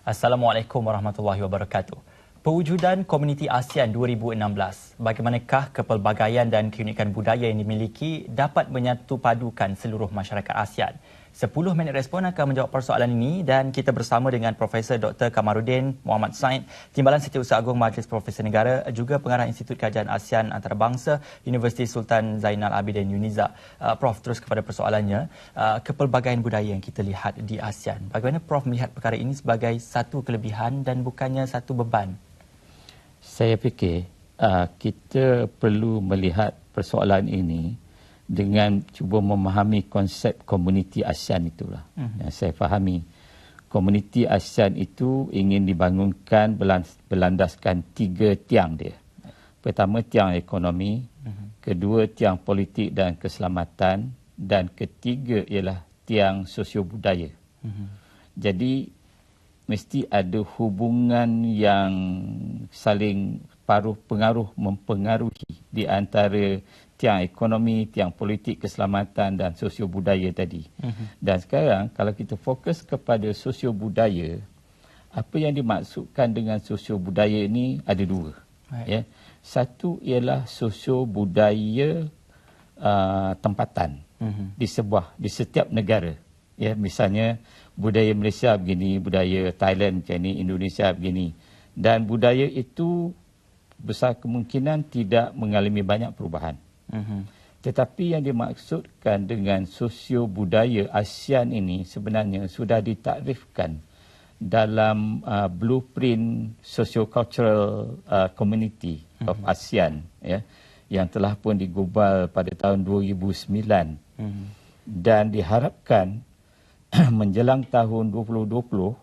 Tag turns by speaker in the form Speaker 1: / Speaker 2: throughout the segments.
Speaker 1: Assalamualaikum warahmatullahi wabarakatuh. Pewujudan Komuniti ASEAN 2016, bagaimanakah kepelbagaian dan keunikan budaya yang dimiliki dapat menyatu padukan seluruh masyarakat ASEAN? 10 minit respon akan menjawab persoalan ini dan kita bersama dengan Profesor Dr. Kamaruddin Muhammad Said, Timbalan Setiausaha Agung Majlis Profesor Negara, juga Pengarah Institut Kajian ASEAN Antarabangsa, Universiti Sultan Zainal Abidin UNIZA. Prof, terus kepada persoalannya, kepelbagaian budaya yang kita lihat di ASEAN. Bagaimana Prof melihat perkara ini sebagai satu kelebihan dan bukannya satu beban?
Speaker 2: Saya fikir kita perlu melihat persoalan ini dengan cuba memahami konsep komuniti ASEAN itulah. Yang saya fahami, komuniti ASEAN itu ingin dibangunkan berlandaskan 3 tiang dia. Pertama, tiang ekonomi. Kedua, tiang politik dan keselamatan. Dan ketiga ialah tiang sosio-budaya. Jadi, mesti ada hubungan yang saling pengaruh mempengaruhi di antara tiang ekonomi, tiang politik, keselamatan dan sosio-budaya tadi. Dan sekarang kalau kita fokus kepada sosio-budaya, apa yang dimaksudkan dengan sosio-budaya ini ada 2. Ya. Satu ialah sosio-budaya tempatan di setiap negara. Ya, misalnya budaya Malaysia begini, budaya Thailand macam ni, Indonesia begini. Dan budaya itu besar kemungkinan tidak mengalami banyak perubahan. Tetapi yang dimaksudkan dengan sosio-budaya ASEAN ini sebenarnya sudah ditakrifkan dalam blueprint socio-cultural community of ASEAN, ya, yang telah pun digubal pada tahun 2009. Dan diharapkan menjelang tahun 2020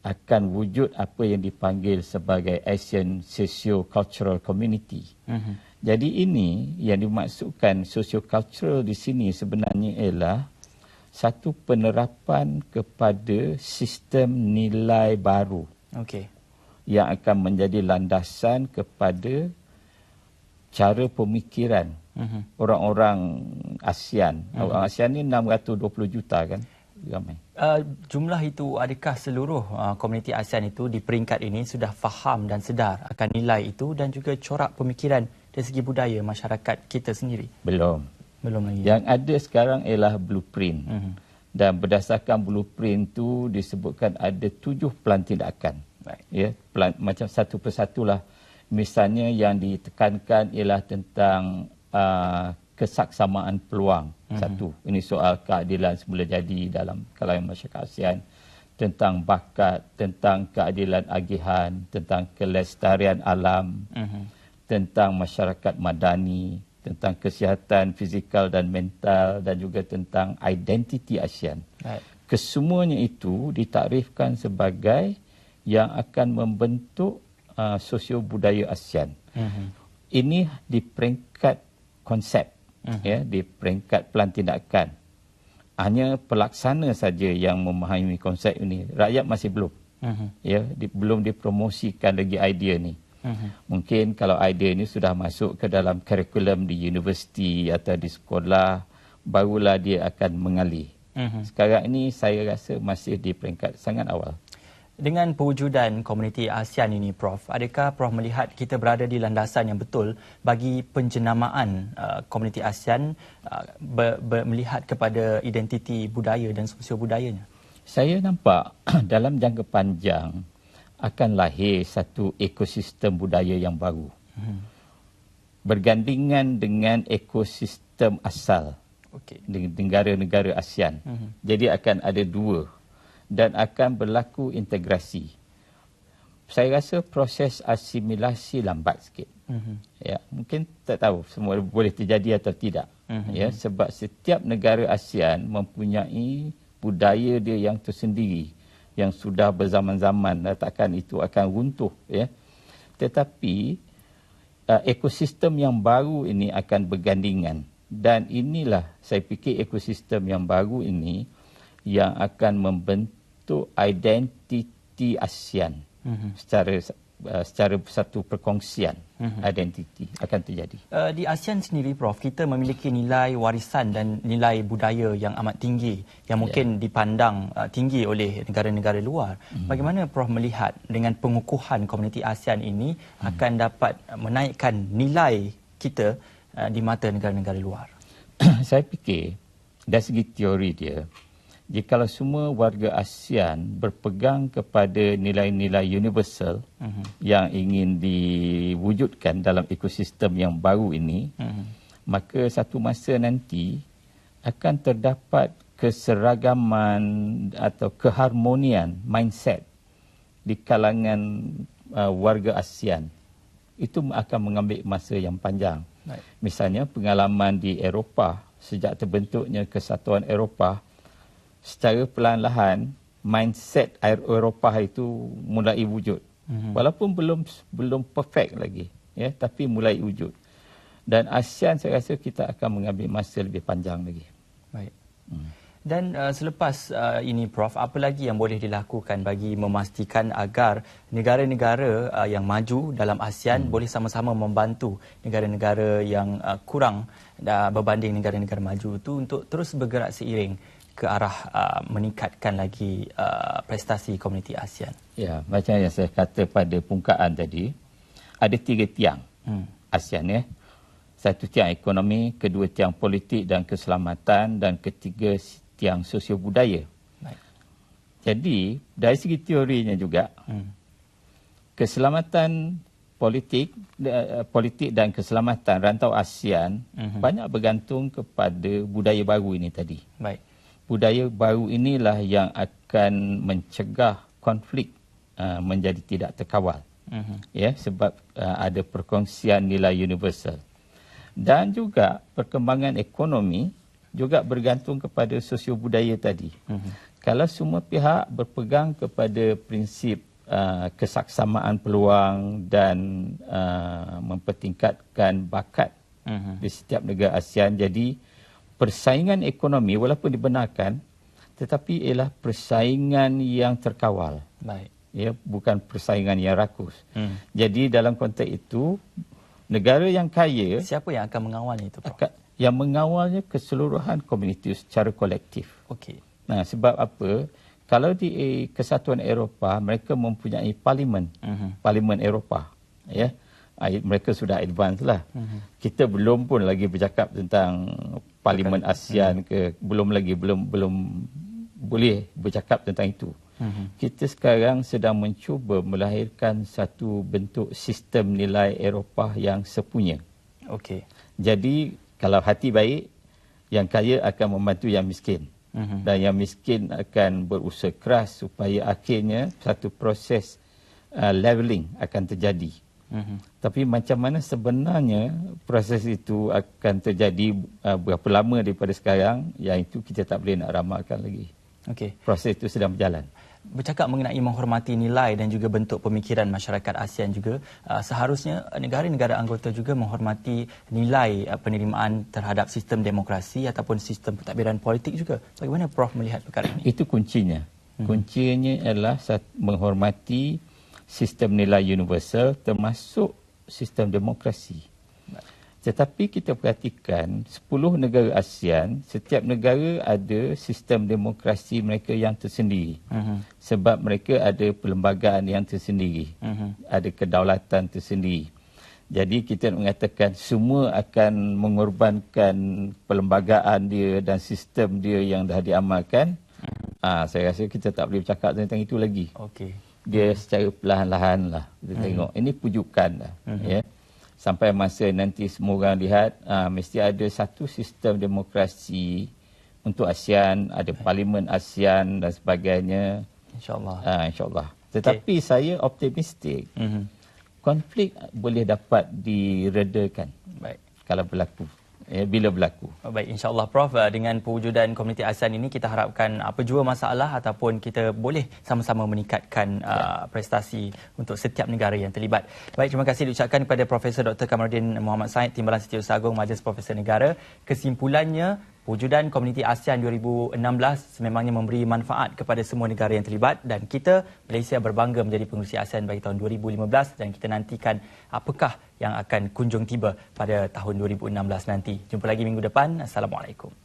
Speaker 2: akan wujud apa yang dipanggil sebagai ASEAN Socio-Cultural Community. Jadi ini yang dimaksudkan socio-cultural di sini sebenarnya ialah satu penerapan kepada sistem nilai baru yang akan menjadi landasan kepada cara pemikiran orang-orang ASEAN. Orang ASEAN ni 620 juta kan? Ramai.
Speaker 1: Jumlah itu, adakah seluruh komuniti ASEAN itu di peringkat ini sudah faham dan sedar akan nilai itu dan juga corak pemikiran dari segi budaya masyarakat kita sendiri?
Speaker 2: Belum lagi. Yang ada sekarang ialah blueprint. Dan berdasarkan blueprint itu disebutkan ada 7 pelan tindakan. Ya, macam satu persatulah. Misalnya yang ditekankan ialah tentang kesaksamaan peluang. Satu, ini soal keadilan semula jadi dalam kalangan masyarakat ASEAN, tentang bakat, tentang keadilan agihan, tentang kelestarian alam, tentang masyarakat madani, tentang kesihatan fizikal dan mental, dan juga tentang identiti ASEAN. Kesemuanya itu ditakrifkan sebagai yang akan membentuk sosio-budaya ASEAN. Ini di peringkat konsep, ya, di peringkat pelan tindakan. Hanya pelaksana saja yang memahami konsep ini. Rakyat masih belum. Ya, belum dipromosikan lagi idea ni. Mungkin kalau idea ini sudah masuk ke dalam kurikulum di universiti atau di sekolah, barulah dia akan mengalir. Sekarang ini saya rasa masih di peringkat sangat awal.
Speaker 1: Dengan pewujudan komuniti ASEAN ini, Prof, adakah Prof melihat kita berada di landasan yang betul bagi penjenamaan komuniti ASEAN melihat kepada identiti budaya dan sosio-budayanya?
Speaker 2: Saya nampak dalam jangka panjang akan lahir satu ekosistem budaya yang baru. Bergandingan dengan ekosistem asal negara-negara ASEAN. Jadi akan ada 2. Dan akan berlaku integrasi. Saya rasa proses asimilasi lambat sikit. Ya, mungkin tak tahu semua boleh terjadi atau tidak. Ya, sebab setiap negara ASEAN mempunyai budaya dia yang tersendiri, yang sudah berzaman-zaman, takkan itu akan runtuh. Ya. Tetapi ekosistem yang baru ini akan bergandingan. Dan inilah saya fikir ekosistem yang baru ini yang akan membentuk identiti ASEAN secara secara satu perkongsian identiti akan terjadi.
Speaker 1: Di ASEAN sendiri, Prof, kita memiliki nilai warisan dan nilai budaya yang amat tinggi yang mungkin dipandang tinggi oleh negara-negara luar. Bagaimana Prof melihat dengan pengukuhan komuniti ASEAN ini akan dapat menaikkan nilai kita di mata negara-negara luar?
Speaker 2: Saya fikir dari segi teori dia, jikalau semua warga ASEAN berpegang kepada nilai-nilai universal yang ingin diwujudkan dalam ekosistem yang baru ini, maka satu masa nanti akan terdapat keseragaman atau keharmonian mindset di kalangan warga ASEAN. Itu akan mengambil masa yang panjang. Misalnya pengalaman di Eropah, sejak terbentuknya Kesatuan Eropah, secara perlahan-lahan mindset Eropah itu mulai wujud. Walaupun belum perfect lagi, ya, tapi mulai wujud. Dan ASEAN saya rasa kita akan mengambil masa lebih panjang lagi.
Speaker 1: Baik. Dan selepas ini, Prof, apa lagi yang boleh dilakukan bagi memastikan agar negara-negara yang maju dalam ASEAN boleh sama-sama membantu negara-negara yang kurang berbanding negara-negara maju itu untuk terus bergerak seiring ke arah meningkatkan lagi prestasi komuniti ASEAN?
Speaker 2: Ya, macam yang saya kata pada pembukaan tadi, ada 3 tiang ASEAN, ya. Satu tiang ekonomi, kedua tiang politik dan keselamatan, dan ketiga tiang sosio budaya. Baik. Jadi dari segi teorinya juga, keselamatan politik dan keselamatan rantau ASEAN banyak bergantung kepada budaya baru ini tadi.
Speaker 1: Baik.
Speaker 2: Budaya baru inilah yang akan mencegah konflik menjadi tidak terkawal. Ya, sebab ada perkongsian nilai universal. Dan juga perkembangan ekonomi juga bergantung kepada sosio budaya tadi. Kalau semua pihak berpegang kepada prinsip kesaksamaan peluang dan mempertingkatkan bakat di setiap negara ASEAN, jadi persaingan ekonomi walaupun dibenarkan, tetapi ialah persaingan yang terkawal.
Speaker 1: Baik.
Speaker 2: Ya, bukan persaingan yang rakus. Jadi dalam konteks itu, negara yang kaya,
Speaker 1: siapa yang akan mengawalnya itu, Prof?
Speaker 2: Yang mengawalnya keseluruhan komuniti secara kolektif.
Speaker 1: Okey.
Speaker 2: Nah, sebab apa? Kalau di Kesatuan Eropah, mereka mempunyai parlimen, parlimen Eropah, ya. Mereka sudah advance lah. Kita belum pun lagi bercakap tentang parlimen ASEAN belum boleh bercakap tentang itu. Kita sekarang sedang mencuba melahirkan satu bentuk sistem nilai Eropah yang sepunya.
Speaker 1: Okey.
Speaker 2: Jadi kalau hati baik, yang kaya akan membantu yang miskin. Dan yang miskin akan berusaha keras supaya akhirnya satu proses leveling akan terjadi. Tapi macam mana sebenarnya proses itu akan terjadi, berapa lama daripada sekarang, yang itu kita tak boleh nak ramalkan lagi.
Speaker 1: Okey.
Speaker 2: Proses itu sedang berjalan.
Speaker 1: Bercakap mengenai menghormati nilai dan juga bentuk pemikiran masyarakat ASEAN juga, seharusnya negara-negara anggota juga menghormati nilai penerimaan terhadap sistem demokrasi ataupun sistem pentadbiran politik juga. Bagaimana Prof melihat perkara ini?
Speaker 2: Itu kuncinya. Kuncinya adalah menghormati sistem nilai universal termasuk sistem demokrasi. Tetapi kita perhatikan 10 negara ASEAN, setiap negara ada sistem demokrasi mereka yang tersendiri. Sebab mereka ada perlembagaan yang tersendiri. Ada kedaulatan tersendiri. Jadi kita mengatakan semua akan mengorbankan perlembagaan dia dan sistem dia yang dah diamalkan. Saya rasa kita tak boleh bercakap tentang itu lagi.
Speaker 1: Okey.
Speaker 2: Dia secara perlahan-lahan lah. Kita tengok. Ini pujukan lah. Ya. Sampai masa nanti semua orang lihat, mesti ada satu sistem demokrasi untuk ASEAN, ada parlimen ASEAN dan sebagainya.
Speaker 1: InsyaAllah.
Speaker 2: InsyaAllah. Tetapi saya optimistik, konflik boleh dapat diredakan.
Speaker 1: Baik.
Speaker 2: Kalau berlaku. Bila berlaku.
Speaker 1: Baik, insyaAllah Prof, dengan pewujudan komuniti ASEAN ini kita harapkan apa jua masalah ataupun kita boleh sama-sama meningkatkan prestasi untuk setiap negara yang terlibat. Baik, terima kasih diucapkan kepada Profesor Dr. Kamarudin Mohamad Said, Timbalan Setiausaha Agung Majlis Profesor Negara. Kesimpulannya, Pewujudan Komuniti ASEAN 2016 sememangnya memberi manfaat kepada semua negara yang terlibat dan kita, Malaysia, berbangga menjadi pengerusi ASEAN bagi tahun 2015 dan kita nantikan apakah yang akan kunjung tiba pada tahun 2016 nanti. Jumpa lagi minggu depan. Assalamualaikum.